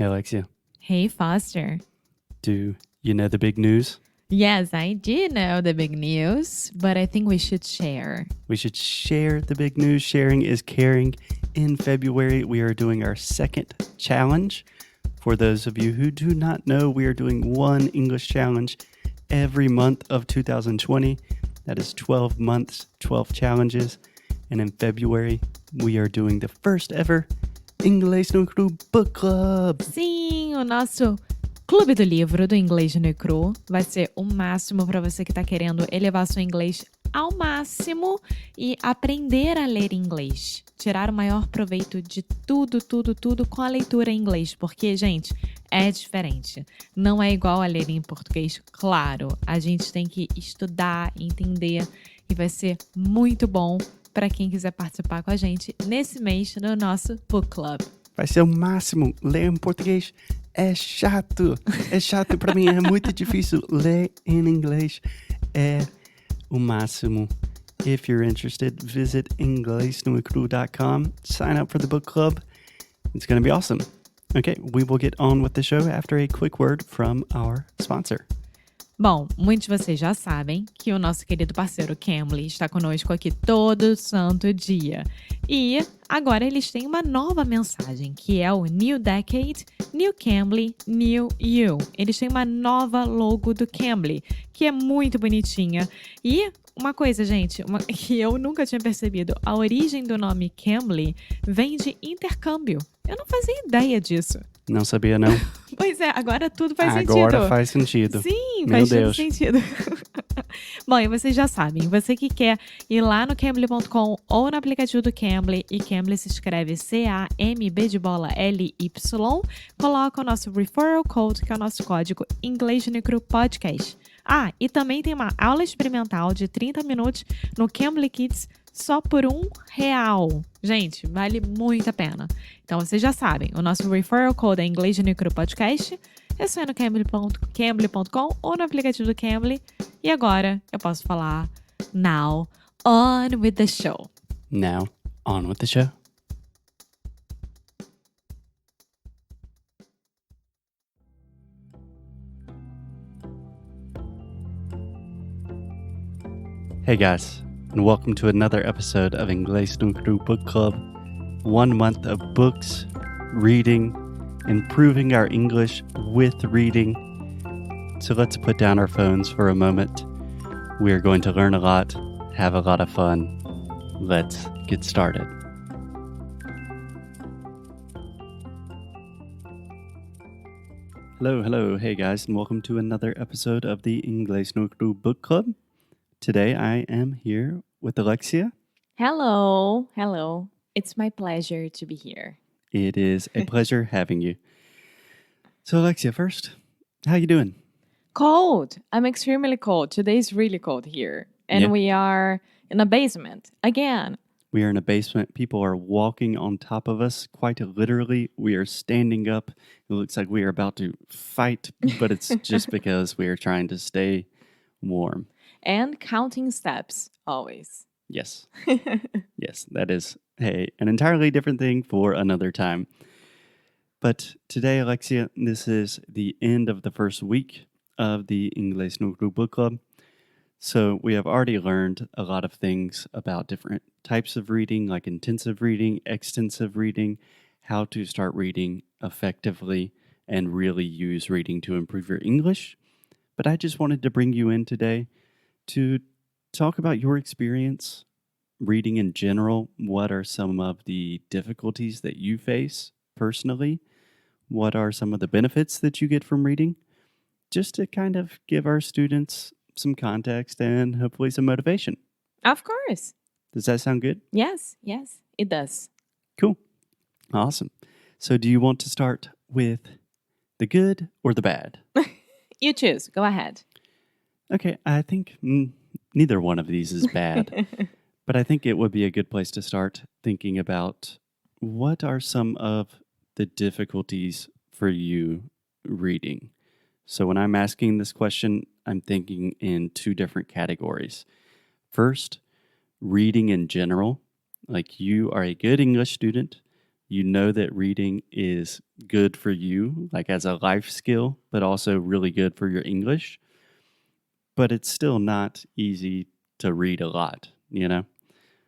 Hey, Alexia. Hey, Foster. Do you know the big news? Yes, I do know the big news, but I think we should share. We should share the big news. Sharing is caring. In February, we are doing our second challenge. For those of you who do not know, we are doing one English challenge every month of 2020. That is 12 months, 12 challenges. And in February, we are doing the first ever Inglês no Cru Book Club. Sim, o nosso Clube do Livro do Inglês no e Cru vai ser o máximo para você que está querendo elevar seu inglês ao máximo e aprender a ler inglês. Tirar o maior proveito de tudo com a leitura em inglês, porque, gente, é diferente. Não é igual a ler em português, claro. A gente tem que estudar, entender e vai ser muito bom para quem quiser participar com a gente nesse mês no nosso Book Club. Vai ser o máximo. Ler em português é chato. É chato para mim, é muito difícil. Ler em inglês é o máximo. If you're interested, visit inglesnuecrupodcast. Sign up for the book club. It's going to be awesome. Okay, we will get on with the show after a quick word from our sponsor. Bom, muitos de vocês já sabem que o nosso querido parceiro Cambly está conosco aqui todo santo dia. E agora eles têm uma nova mensagem, que é o New Decade, New Cambly, New You. Eles têm uma nova logo do Cambly, que é muito bonitinha. E uma coisa, gente, que eu nunca tinha percebido, a origem do nome Cambly vem de intercâmbio. Eu não fazia ideia disso. Não sabia, não? Pois é, agora tudo faz sentido. Agora faz sentido. Sim, Meu faz Deus. todo sentido. Bom, e vocês já sabem, você que quer ir lá no Cambly.com ou no aplicativo do Cambly, e Cambly se escreve C-A-M-B de bola L-Y, coloca o nosso referral code, que é o nosso código inglesnuecrupodcast. Ah, e também tem uma aula experimental de 30 minutos no Cambly Kids só por R$1. Gente, vale muito a pena. Então, vocês já sabem, o nosso referral code é inglesnuecrupodcast. É só ir no cambly.com ou no aplicativo do Cambly. E agora, eu posso falar now, on with the show. Now, on with the show. Hey guys, and welcome to another episode of Inglês no Cru Book Club. 1 month of books, reading, improving our English with reading. So let's put down our phones for a moment. We are going to learn a lot, have a lot of fun. Let's get started. Hello. Hey guys, and welcome to another episode of the Inglês no Cru Book Club. Today I am here with Alexia. Hello. It's my pleasure to be here. It is a pleasure having you. So Alexia, first, how you doing? Cold. I'm extremely cold. Today's really cold here. And Yeah. we are in a basement again. We are in a basement. People are walking on top of us. Quite literally, we are standing up. It looks like we are about to fight, but it's just because we are trying to stay warm. And counting steps, always. Yes. Yes, that is an entirely different thing for another time. But today, Alexia, this is the end of the first week of the Inglês no Cru Book Club. So we have already learned a lot of things about different types of reading, like intensive reading, extensive reading, how to start reading effectively and really use reading to improve your English. But I just wanted to bring you in today to talk about your experience reading in general. What are some of the difficulties that you face personally? What are some of the benefits that you get from reading? Just to kind of give our students some context and hopefully some motivation. Of course. Does that sound good? Yes, it does. Cool. Awesome. So do you want to start with the good or the bad? You choose. Go ahead. Okay, I think neither one of these is bad. But I think it would be a good place to start thinking about what are some of the difficulties for you reading. So when I'm asking this question, I'm thinking in two different categories. First, reading in general. Like you are a good English student. you know that reading is good for you, like as a life skill, but also really good for your English. But it's still not easy to read a lot, you know?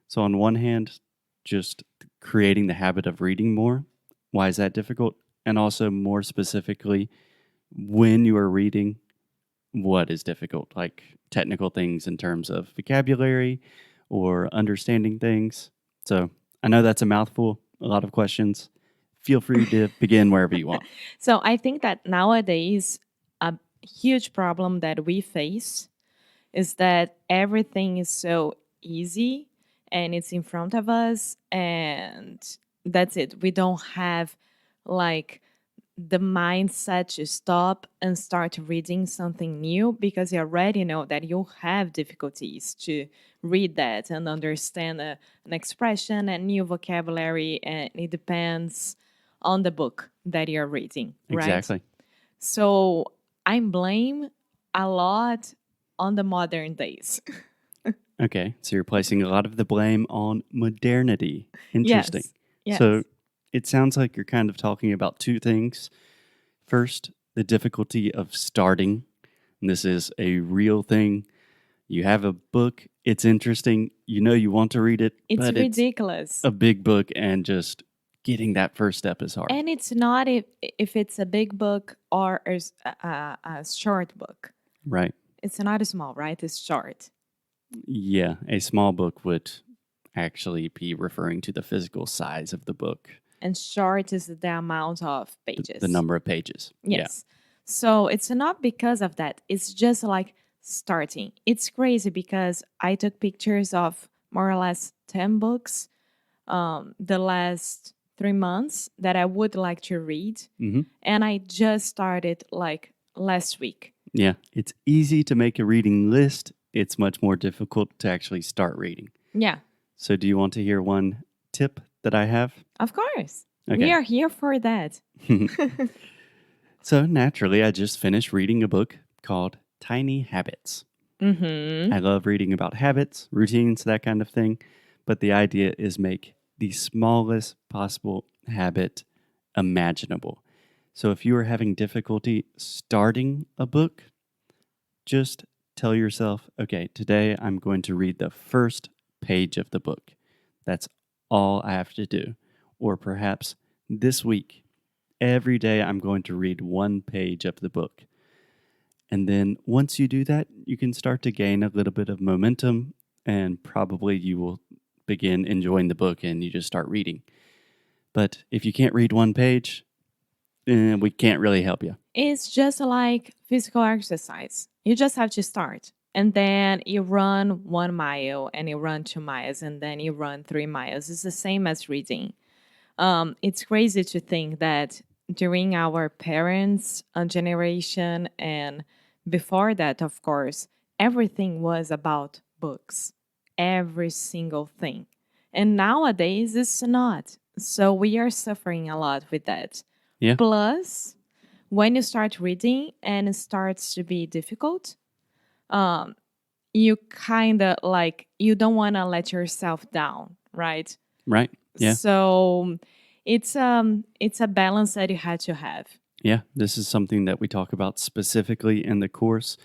So, on one hand, just creating the habit of reading more, why is that difficult? And also, more specifically, when you are reading, what is difficult? Like technical things in terms of vocabulary or understanding things. So, I know that's a mouthful, a lot of questions. Feel free to begin wherever you want. So I think that nowadays a huge problem that we face is that everything is so easy and it's in front of us, and that's it. We don't have like the mindset to stop and start reading something new because you already know that you'll have difficulties to read that and understand an expression and new vocabulary, and it depends on the book that you're reading, right? Exactly. So I blame a lot on the modern days. Okay, so you're placing a lot of the blame on modernity. Interesting. Yes. So it sounds like you're kind of talking about two things. First, the difficulty of starting. And this is a real thing. You have a book, it's interesting, you know you want to read it, It's but ridiculous. it's a big book and just getting that first step is hard. And it's not if it's a big book or a short book. Right. It's not small, right? It's short. Yeah, a small book would actually be referring to the physical size of the book, And short is the amount of pages. the number of pages. Yes. So it's not because of that. It's just like starting. It's crazy because I took pictures of more or less 10 books the last 3 months that I would like to read. Yeah. And I just started like last week. Yeah, it's easy to make a reading list. It's much more difficult to actually start reading. Yeah, So do you want to hear one tip that I have? of course. Okay. We are here for that. So naturally, I just finished reading a book called Tiny Habits. Mm-hmm. I love reading about habits, routines, that kind of thing. But the idea is make the smallest possible habit imaginable. So if you are having difficulty starting a book, just tell yourself, okay, today I'm going to read the first page of the book. That's all I have to do. Or perhaps this week, every day I'm going to read one page of the book. And then once you do that, you can start to gain a little bit of momentum, and probably you will begin enjoying the book and you just start reading. But if you can't read one page, we can't really help you. It's just like physical exercise. You just have to start. And then you run 1 mile and you run 2 miles and then you run 3 miles. It's the same as reading. It's crazy to think that during our parents' generation and before that, of course, everything was about books. Every single thing. And nowadays, it's not. So we are suffering a lot with that. Yeah. Plus, when you start reading and it starts to be difficult, you kind of like, you don't want to let yourself down, right? Right. Yeah. So it's a balance that you had to have. Yeah. This is something that we talk about specifically in the course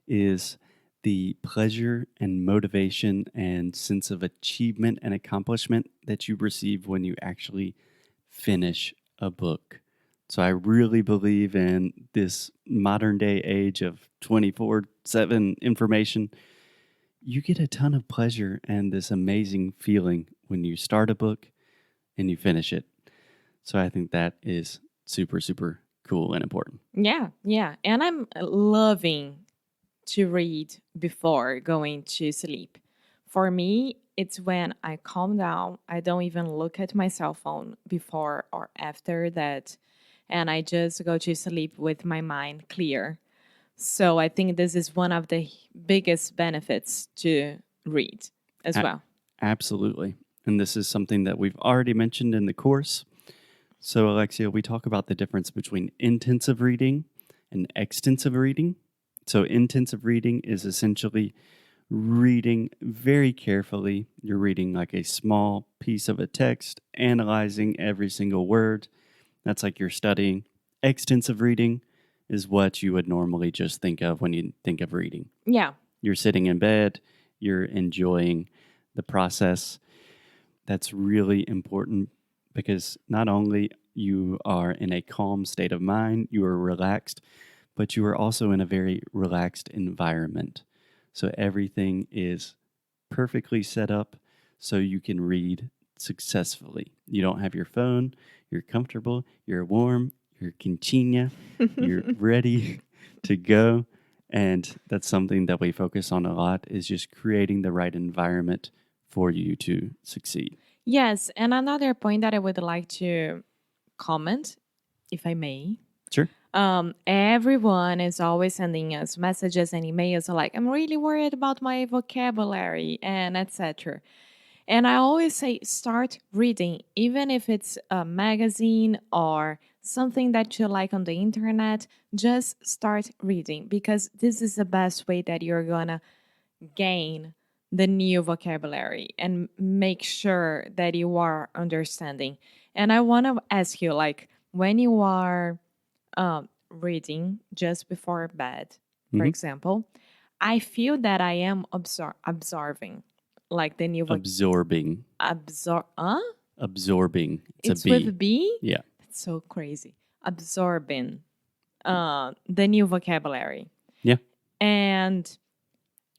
is the pleasure and motivation and sense of achievement and accomplishment that you receive when you actually finish a book. So I really believe in this modern day age of 24/7 information. You get a ton of pleasure and this amazing feeling when you start a book and you finish it. So I think that is super, super cool and important. Yeah. And I'm loving to read before going to sleep. For me, it's when I calm down. I don't even look at my cell phone before or after that. And I just go to sleep with my mind clear. So I think this is one of the biggest benefits to read as well. Absolutely. And this is something that we've already mentioned in the course. So, Alexia, we talk about the difference between intensive reading and extensive reading. So, intensive reading is essentially reading very carefully. You're reading like a small piece of a text, analyzing every single word. That's like you're studying. Extensive reading is what you would normally just think of when you think of reading. Yeah. You're sitting in bed, you're enjoying the process. That's really important because not only you are in a calm state of mind, you are relaxed, but you are also in a very relaxed environment. So everything is perfectly set up so you can read successfully. You don't have your phone, you're comfortable, you're warm, you're quinchina, you're ready to go. And that's something that we focus on a lot, is just creating the right environment for you to succeed. Yes, and another point that I would like to comment, if I may. Sure. Everyone is always sending us messages and emails like, I'm really worried about my vocabulary and etc. And I always say, start reading, even if it's a magazine or something that you like on the internet, just start reading, because this is the best way that you're gonna gain the new vocabulary and make sure that you are understanding. And I want to ask you, like, when you are reading just before bed, for example, I feel that I am absorbing, like the new Absorbing. Absorbing. It's a B. with a B? Yeah. That's so crazy. Absorbing the new vocabulary. Yeah. And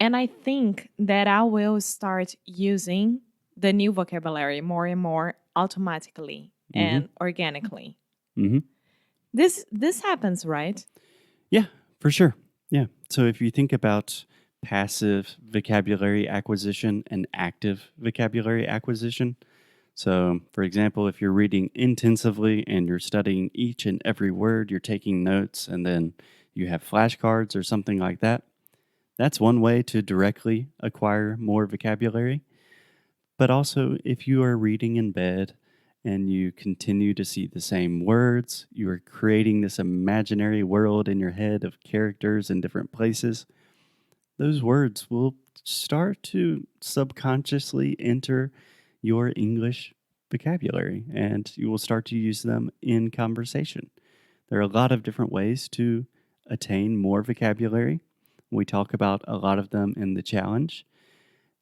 I think that I will start using the new vocabulary more and more automatically and organically. This happens, right? Yeah, for sure. Yeah. So if you think about passive vocabulary acquisition and active vocabulary acquisition, so for example, if you're reading intensively and you're studying each and every word, you're taking notes, and then you have flashcards or something like that, that's one way to directly acquire more vocabulary. But also, if you are reading in bed and you continue to see the same words, you are creating this imaginary world in your head of characters in different places, those words will start to subconsciously enter your English vocabulary, and you will start to use them in conversation. There are a lot of different ways to attain more vocabulary. We talk about a lot of them in the challenge,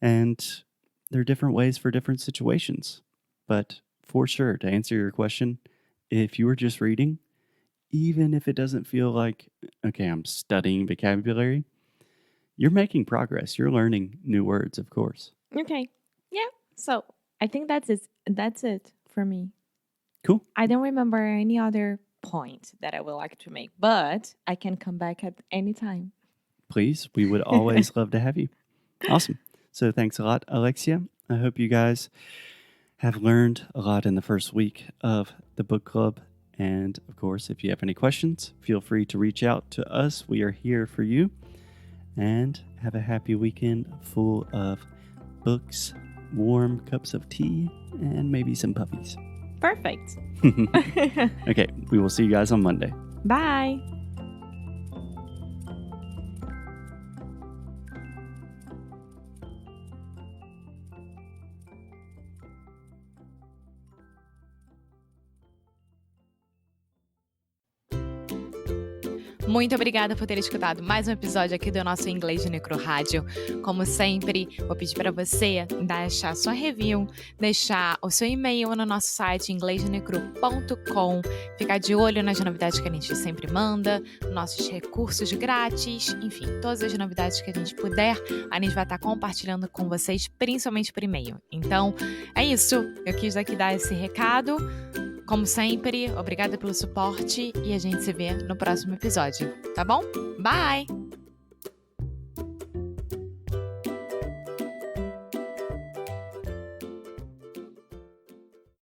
and there are different ways for different situations. But for sure, to answer your question, if you are just reading, even if it doesn't feel like, okay, I'm studying vocabulary, you're making progress. You're learning new words, of course. Okay. Yeah. So I think that's it for me. Cool. I don't remember any other point that I would like to make, but I can come back at any time. Please, we would always love to have you. Awesome. So thanks a lot, Alexia. I hope you guys have learned a lot in the first week of the book club. And of course, if you have any questions, feel free to reach out to us. We are here for you. And have a happy weekend full of books, warm cups of tea, and maybe some puppies. Perfect. Okay, we will see you guys on Monday. Bye. Muito obrigada por ter escutado mais um episódio aqui do nosso Inglês de Necro Rádio. Como sempre, vou pedir para você deixar sua review, deixar o seu e-mail no nosso site inglesnuecrupodcast.com, ficar de olho nas novidades que a gente sempre manda, nossos recursos grátis, enfim, todas as novidades que a gente puder, a gente vai estar compartilhando com vocês, principalmente por e-mail. Então, é isso. Eu quis aqui dar esse recado. Como sempre, obrigada pelo suporte e a gente se vê no próximo episódio, tá bom? Bye!